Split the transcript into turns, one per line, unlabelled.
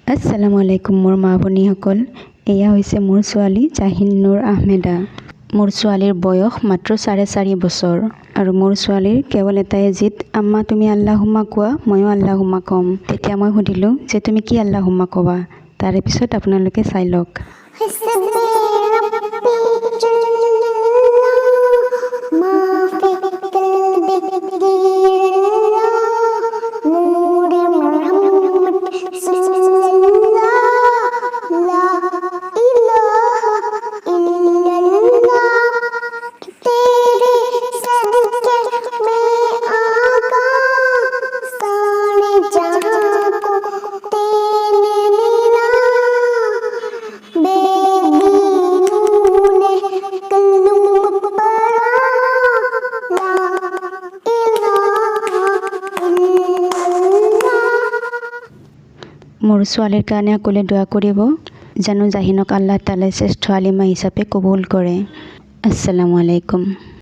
আসসালামু আলাইকুম মোৰ মা ভনীসকল। এয়া হৈছে মোৰ ছোৱালী জাহিন নুৰ আহমেদা। মোৰ ছোৱালীৰ বয়স মাত্ৰ 4.5 বছৰ আৰু মোৰ ছোৱালীৰ কেৱল এটাই জিদ, আম্মা তুমি আল্লাহুম্মা কোৱা, ময়ো আল্লাহুম্মা ক'ম। তেতিয়া মই সুধিলোঁ যে তুমি কি আল্লাহুম্মা ক'বা। তাৰে পিছত আপোনালোকে চাই লওক। মোৰ ছোৱালীৰ কাৰণে সকলোৱে দোৱা কৰিব, জানো জাহিনক আল্লাহ তাআলাই শ্ৰেষ্ঠ আলিমা হিচাপে কবুল কৰে। আসসালামু আলাইকুম।